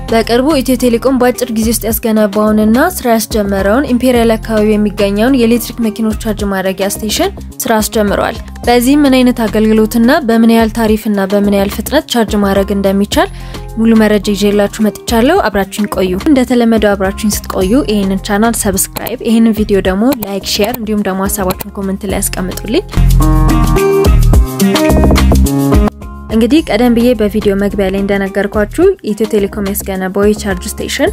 በቅርቡ ኢትዮ ቴሌኮም በአጭር ጊዜ ውስጥ ያስገነባውንና ስራ ያስጀመረውን ኢምፔሪያል አካባቢ የሚገኘውን የኤሌክትሪክ መኪኖች ቻርጅ ማድረጊያ ስቴሽን ስራ አስጀምሯል። በዚህ ምን አይነት አገልግሎትና በምን ያህል ታሪፍና በምን ያህል ፍጥነት ቻርጅ ማድረግ እንደሚቻል ሙሉ መረጃ ይዤላችሁ መጥቻለሁ። አብራችሁን ቆዩ። እንደተለመደው አብራችሁን ስትቆዩ ይሄንን ቻናል ሰብስክራይብ፣ ይሄንን ቪዲዮ ደግሞ ላይክ፣ ሼር እንዲሁም ደግሞ ሐሳባችሁን ኮሜንት ላይ አስቀምጡልኝ። እንግዲህ ቀደም ብዬ በቪዲዮ መግቢያ ላይ እንደነገርኳችሁ ኢትዮ ቴሌኮም ያስገነባው የቻርጅ ስቴሽን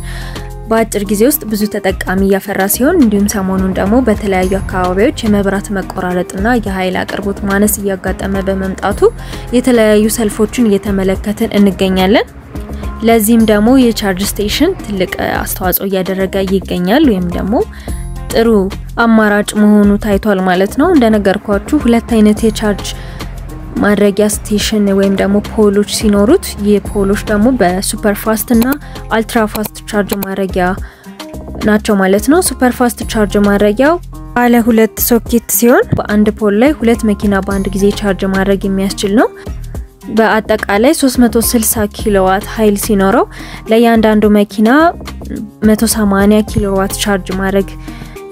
በአጭር ጊዜ ውስጥ ብዙ ተጠቃሚ ያፈራ ሲሆን እንዲሁም ሰሞኑን ደግሞ በተለያዩ አካባቢዎች የመብራት መቆራረጥና የኃይል አቅርቦት ማነስ እያጋጠመ በመምጣቱ የተለያዩ ሰልፎችን እየተመለከትን እንገኛለን። ለዚህም ደግሞ የቻርጅ ስቴሽን ትልቅ አስተዋጽኦ እያደረገ ይገኛል ወይም ደግሞ ጥሩ አማራጭ መሆኑ ታይቷል ማለት ነው። እንደነገርኳችሁ ሁለት አይነት የቻርጅ ማድረጊያ ስቴሽን ወይም ደግሞ ፖሎች ሲኖሩት የፖሎች ደግሞ በሱፐር ፋስት እና አልትራ ፋስት ቻርጅ ማድረጊያ ናቸው ማለት ነው። ሱፐር ፋስት ቻርጅ ማድረጊያው ባለ ሁለት ሶኬት ሲሆን በአንድ ፖል ላይ ሁለት መኪና በአንድ ጊዜ ቻርጅ ማድረግ የሚያስችል ነው። በአጠቃላይ 360 ኪሎዋት ኃይል ሲኖረው ለእያንዳንዱ መኪና 180 ኪሎዋት ቻርጅ ማድረግ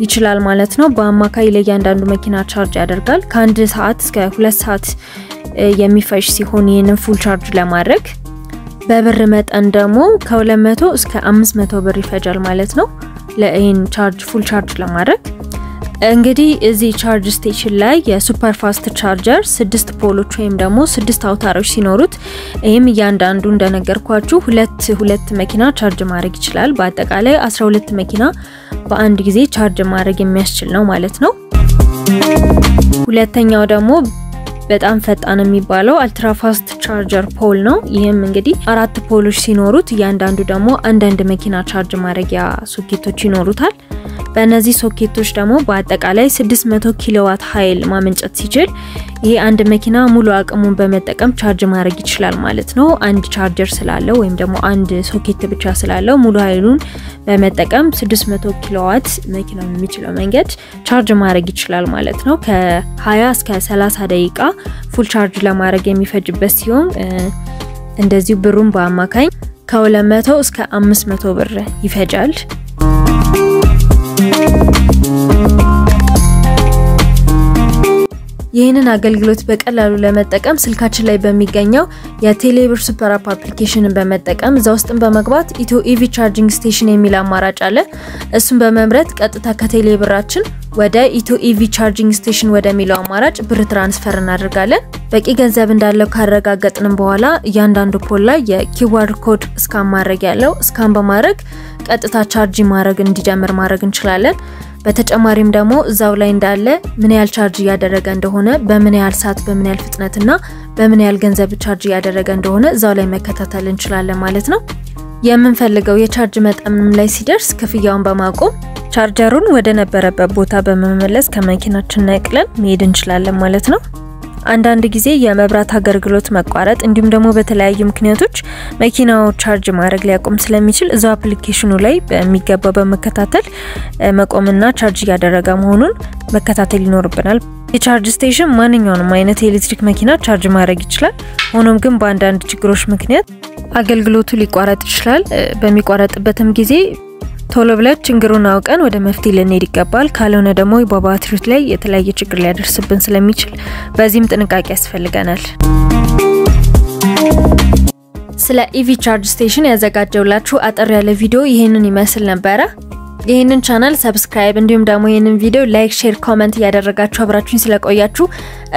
ይችላል ማለት ነው። በአማካይ ለእያንዳንዱ መኪና ቻርጅ ያደርጋል። ከአንድ ሰዓት እስከ 2 ሰዓት የሚፈጅ ሲሆን ይሄንን ፉል ቻርጅ ለማድረግ በብር መጠን ደግሞ ከ200 እስከ 500 ብር ይፈጃል ማለት ነው ለይሄን ቻርጅ ፉል ቻርጅ ለማድረግ። እንግዲህ እዚህ ቻርጅ ስቴሽን ላይ የሱፐር ፋስት ቻርጀር 6 ፖሎች ወይም ደግሞ 6 አውታሮች ሲኖሩት ይሄም እያንዳንዱ እንደነገርኳችሁ ሁለት መኪና ቻርጅ ማድረግ ይችላል። በአጠቃላይ 12 መኪና በአንድ ጊዜ ቻርጅ ማድረግ የሚያስችል ነው ማለት ነው። ሁለተኛው ደግሞ በጣም ፈጣን የሚባለው አልትራ ፋስት ቻርጀር ፖል ነው። ይሄም እንግዲህ 4 ፖሎች ሲኖሩት እያንዳንዱ ደግሞ አንዳንድ መኪና ቻርጅ ማድረጊያ ሶኬቶች ይኖሩታል። በእነዚህ ሶኬቶች ደግሞ በአጠቃላይ 600 ኪሎዋት ኃይል ማመንጨት ሲችል ይሄ አንድ መኪና ሙሉ አቅሙን በመጠቀም ቻርጅ ማድረግ ይችላል ማለት ነው። አንድ ቻርጀር ስላለው ወይም ደግሞ አንድ ሶኬት ብቻ ስላለው ሙሉ ኃይሉን በመጠቀም 600 ኪሎዋት መኪናው የሚችለው መንገድ ቻርጅ ማድረግ ይችላል ማለት ነው። ከ20 እስከ 30 ደቂቃ ፉል ቻርጅ ለማድረግ የሚፈጅበት ሲሆን እንደዚሁ ብሩን በአማካኝ ከ200 እስከ 500 ብር ይፈጃል። ይህንን አገልግሎት በቀላሉ ለመጠቀም ስልካችን ላይ በሚገኘው የቴሌብር ሱፐር አፕ አፕሊኬሽንን በመጠቀም እዛ ውስጥም በመግባት ኢትዮ ኢቪ ቻርጂንግ ስቴሽን የሚል አማራጭ አለ። እሱን በመምረጥ ቀጥታ ከቴሌብራችን ወደ ኢትዮ ኢቪ ቻርጂንግ ስቴሽን ወደሚለው አማራጭ ብር ትራንስፈር እናደርጋለን። በቂ ገንዘብ እንዳለው ካረጋገጥን በኋላ እያንዳንዱ ፖል ላይ የኪውአር ኮድ ስካን ማድረግ ያለው ስካን በማድረግ ቀጥታ ቻርጅ ማድረግ እንዲጀምር ማድረግ እንችላለን። በተጨማሪም ደግሞ እዛው ላይ እንዳለ ምን ያህል ቻርጅ ያደረገ እንደሆነ በምን ያህል ሰዓት በምን ያህል ፍጥነትና በምን ያህል ገንዘብ ቻርጅ ያደረገ እንደሆነ እዛው ላይ መከታተል እንችላለን ማለት ነው። የምንፈልገው የቻርጅ መጠንም ላይ ሲደርስ ክፍያውን በማቆም ቻርጀሩን ወደ ነበረበት ቦታ በመመለስ ከመኪናችን ነቅለን መሄድ እንችላለን ማለት ነው። አንዳንድ ጊዜ የመብራት አገልግሎት መቋረጥ እንዲሁም ደግሞ በተለያዩ ምክንያቶች መኪናው ቻርጅ ማድረግ ሊያቆም ስለሚችል እዛው አፕሊኬሽኑ ላይ በሚገባ በመከታተል መቆምና ቻርጅ ያደረገ መሆኑን መከታተል ይኖርብናል። የቻርጅ ስቴሽን ማንኛውንም አይነት የኤሌክትሪክ መኪና ቻርጅ ማድረግ ይችላል። ሆኖም ግን በአንዳንድ ችግሮች ምክንያት አገልግሎቱ ሊቋረጥ ይችላል። በሚቋረጥበትም ጊዜ ቶሎ ብለን ችግሩን አውቀን ወደ መፍትሄ ልንሄድ ይገባል። ካልሆነ ደግሞ በባትሪው ላይ የተለያየ ችግር ሊያደርስብን ስለሚችል በዚህም ጥንቃቄ ያስፈልገናል። ስለ ኢቪ ቻርጅ ስቴሽን ያዘጋጀውላችሁ አጠር ያለ ቪዲዮ ይሄንን ይመስል ነበር። ይሄንን ቻናል ሰብስክራይብ እንዲሁም ደግሞ ይሄንን ቪዲዮ ላይክ፣ ሼር፣ ኮሜንት ያደረጋችሁ አብራችሁኝ ስለቆያችሁ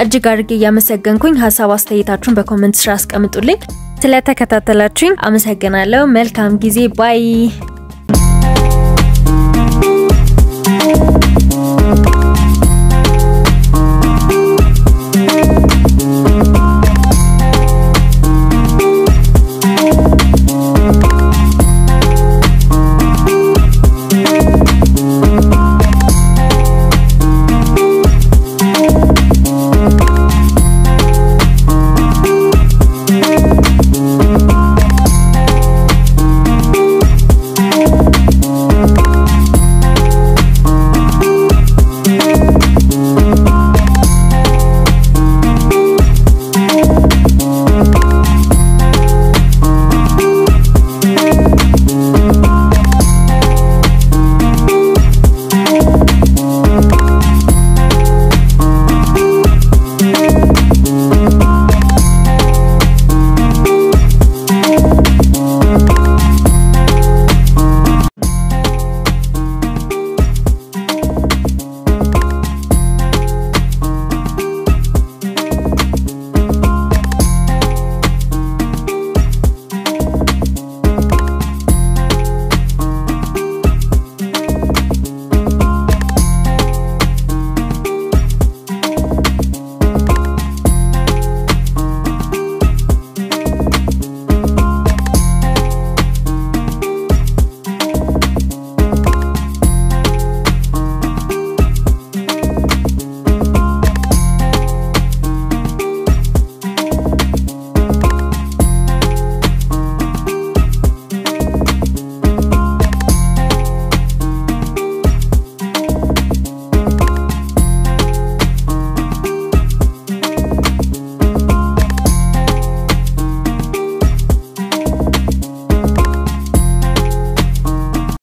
እጅግ አድርጌ ያመሰግንኩኝ። ሐሳብ አስተያየታችሁን በኮሜንት ስራ አስቀምጡልኝ። ስለተከታተላችሁኝ አመሰግናለሁ። መልካም ጊዜ ባይ